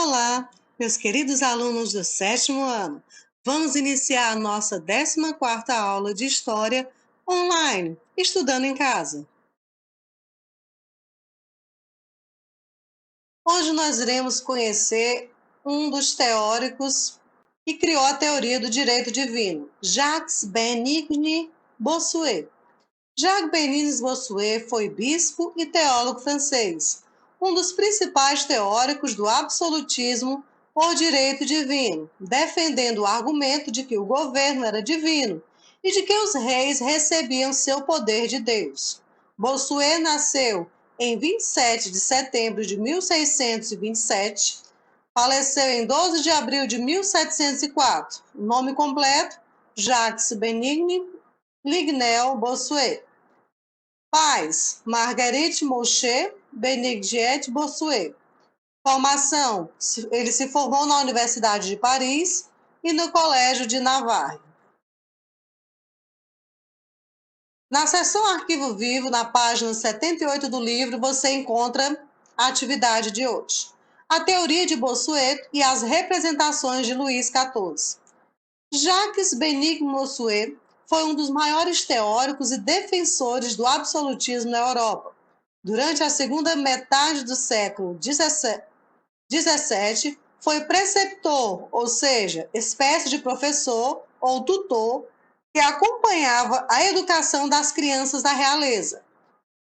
Olá, meus queridos alunos do sétimo ano. Vamos iniciar a nossa 14ª aula de História online, estudando em casa. Hoje nós iremos conhecer um dos teóricos que criou a teoria do direito divino, Jacques-Bénigne Bossuet. Jacques-Bénigne Bossuet foi bispo e teólogo francês, um dos principais teóricos do absolutismo por direito divino, defendendo o argumento de que o governo era divino e de que os reis recebiam seu poder de Deus. Bossuet nasceu em 27 de setembro de 1627, faleceu em 12 de abril de 1704. O nome completo: Jacques-Bénigne Lignel Bossuet. Pais: Marguerite Mouchet, Benedict Bossuet. Formação: ele se formou na Universidade de Paris e no Colégio de Navarre. Na seção Arquivo Vivo, na página 78 do livro, você encontra a atividade de hoje. A teoria de Bossuet e as representações de Luís XIV. Jacques-Bénigne Bossuet foi um dos maiores teóricos e defensores do absolutismo na Europa. Durante a segunda metade do século XVII, foi preceptor, ou seja, espécie de professor ou tutor, que acompanhava a educação das crianças da realeza.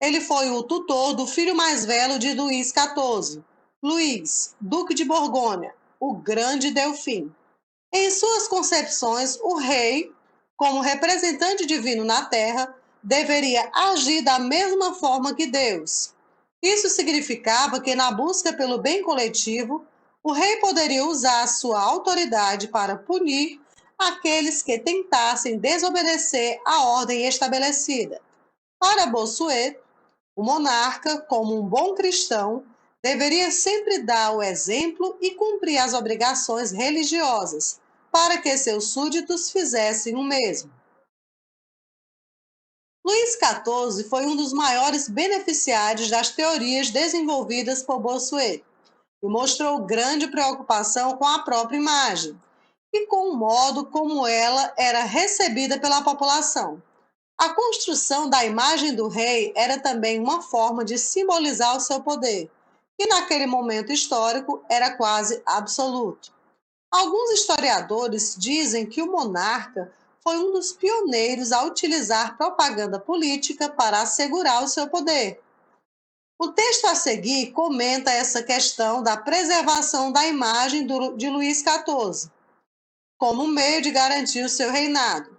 Ele foi o tutor do filho mais velho de Luís XIV, Luís, Duque de Borgonha, o Grande Delfim. Em suas concepções, o rei, como representante divino na terra, deveria agir da mesma forma que Deus. Isso significava que, na busca pelo bem coletivo, o rei poderia usar sua autoridade para punir aqueles que tentassem desobedecer à ordem estabelecida. Para Bossuet, o monarca, como um bom cristão, deveria sempre dar o exemplo e cumprir as obrigações religiosas, para que seus súditos fizessem o mesmo. Luís XIV foi um dos maiores beneficiários das teorias desenvolvidas por Bossuet e mostrou grande preocupação com a própria imagem e com o modo como ela era recebida pela população. A construção da imagem do rei era também uma forma de simbolizar o seu poder, que naquele momento histórico era quase absoluto. Alguns historiadores dizem que o monarca foi um dos pioneiros a utilizar propaganda política para assegurar o seu poder. O texto a seguir comenta essa questão da preservação da imagem de Luís XIV, como meio de garantir o seu reinado.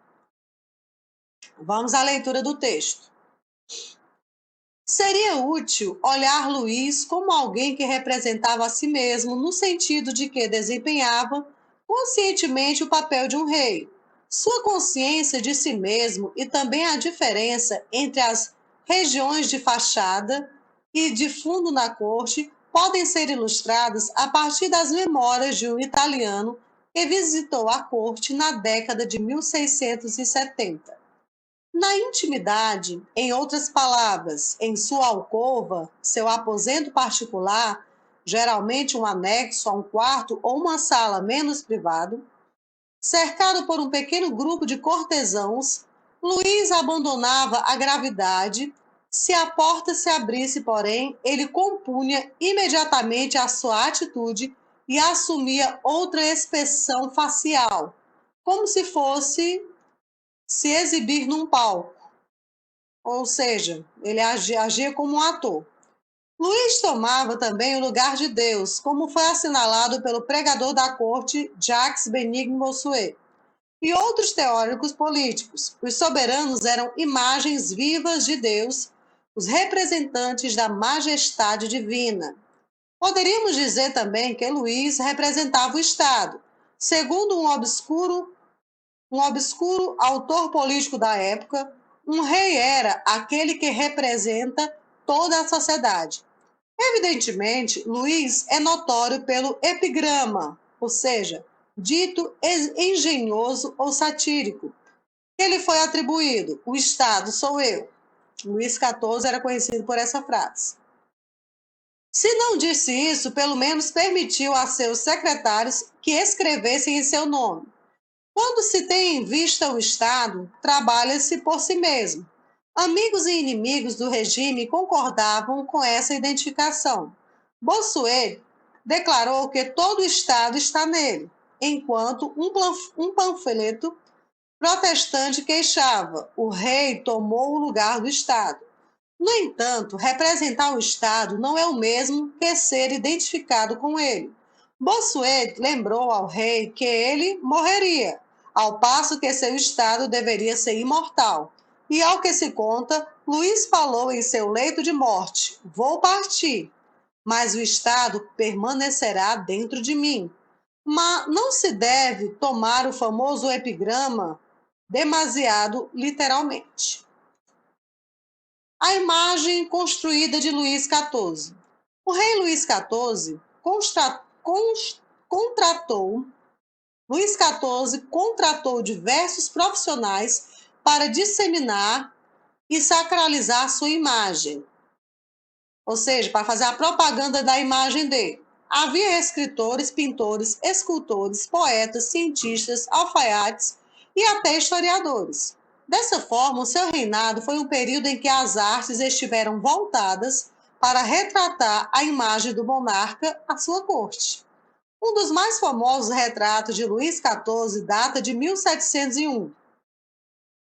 Vamos à leitura do texto. Seria útil olhar Luís como alguém que representava a si mesmo, no sentido de que desempenhava conscientemente o papel de um rei. Sua consciência de si mesmo e também a diferença entre as regiões de fachada e de fundo na corte podem ser ilustradas a partir das memórias de um italiano que visitou a corte na década de 1670. Na intimidade, em outras palavras, em sua alcova, seu aposento particular, geralmente um anexo a um quarto ou uma sala menos privado, cercado por um pequeno grupo de cortesãos, Luís abandonava a gravidade. Se a porta se abrisse, porém, ele compunha imediatamente a sua atitude e assumia outra expressão facial, como se fosse se exibir num palco. Ou seja, ele agia como um ator. Luís tomava também o lugar de Deus, como foi assinalado pelo pregador da corte Jacques-Bénigne Bossuet e outros teóricos políticos. Os soberanos eram imagens vivas de Deus, os representantes da majestade divina. Poderíamos dizer também que Luís representava o Estado, segundo um obscuro autor político da época. Um rei era aquele que representa toda a sociedade. Evidentemente, Luís é notório pelo epigrama, ou seja, dito engenhoso ou satírico. Ele foi atribuído: o Estado sou eu. Luís XIV era conhecido por essa frase. Se não disse isso, pelo menos permitiu a seus secretários que escrevessem em seu nome. Quando se tem em vista o Estado, trabalha-se por si mesmo. Amigos e inimigos do regime concordavam com essa identificação. Bossuet declarou que todo o Estado está nele, enquanto um panfleto protestante queixava: o rei tomou o lugar do Estado. No entanto, representar o Estado não é o mesmo que ser identificado com ele. Bossuet lembrou ao rei que ele morreria, ao passo que seu Estado deveria ser imortal. E ao que se conta, Luís falou em seu leito de morte: vou partir, mas o Estado permanecerá dentro de mim. Mas não se deve tomar o famoso epigrama demasiado literalmente. A imagem construída de Luís XIV. O rei Luís XIV contratou Luís XIV contratou diversos profissionais para disseminar e sacralizar sua imagem, ou seja, para fazer a propaganda da imagem dele. Havia escritores, pintores, escultores, poetas, cientistas, alfaiates e até historiadores. Dessa forma, o seu reinado foi um período em que as artes estiveram voltadas para retratar a imagem do monarca à sua corte. Um dos mais famosos retratos de Luís XIV data de 1701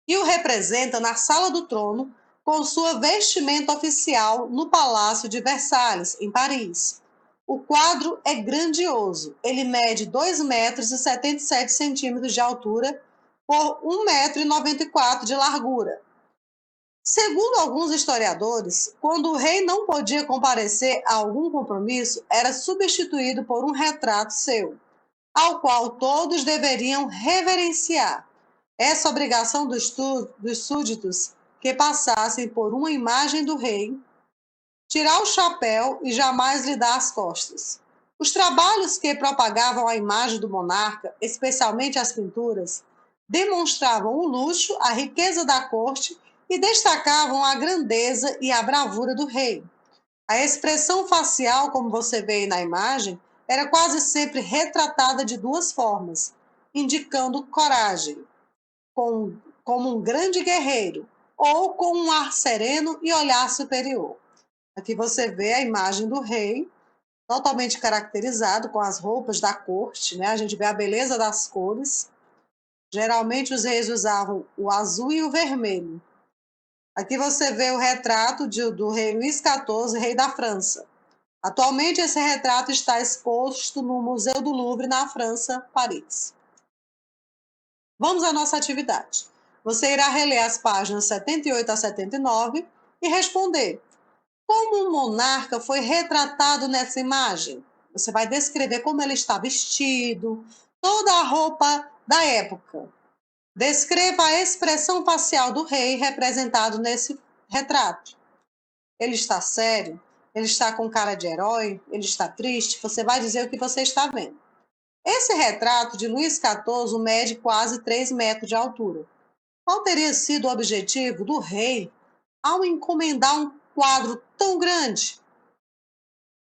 e o representa na Sala do Trono com sua vestimenta oficial no Palácio de Versalhes, em Paris. O quadro é grandioso. Ele mede 2 metros e 77 centímetros de altura por 1 metro e 94 de largura. Segundo alguns historiadores, quando o rei não podia comparecer a algum compromisso, era substituído por um retrato seu, ao qual todos deveriam reverenciar. Essa obrigação dos súditos que passassem por uma imagem do rei, tirar o chapéu e jamais lhe dar as costas. Os trabalhos que propagavam a imagem do monarca, especialmente as pinturas, demonstravam o luxo, a riqueza da corte e destacavam a grandeza e a bravura do rei. A expressão facial, como você vê aí na imagem, era quase sempre retratada de duas formas, indicando coragem, como um grande guerreiro, ou com um ar sereno e olhar superior. Aqui você vê a imagem do rei, totalmente caracterizado com as roupas da corte, né? A gente vê a beleza das cores. Geralmente os reis usavam o azul e o vermelho. Aqui você vê o retrato do rei Luís XIV, rei da França. Atualmente esse retrato está exposto no Museu do Louvre, na França, Paris. Vamos à nossa atividade. Você irá reler as páginas 78 a 79 e responder: como um monarca foi retratado nessa imagem? Você vai descrever como ele está vestido, toda a roupa da época. Descreva a expressão facial do rei representado nesse retrato. Ele está sério? Ele está com cara de herói? Ele está triste? Você vai dizer o que você está vendo. Esse retrato de Luís XIV mede quase 3 metros de altura. Qual teria sido o objetivo do rei ao encomendar um quadro tão grande?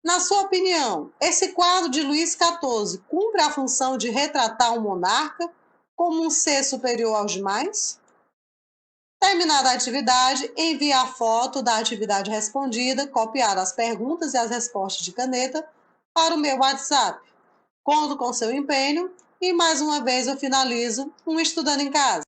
Na sua opinião, esse quadro de Luís XIV cumpre a função de retratar um monarca como um ser superior aos demais? Terminada a atividade, envie a foto da atividade respondida, copiar as perguntas e as respostas de caneta para o meu WhatsApp. Conto com seu empenho e mais uma vez eu finalizo um Estudando em Casa.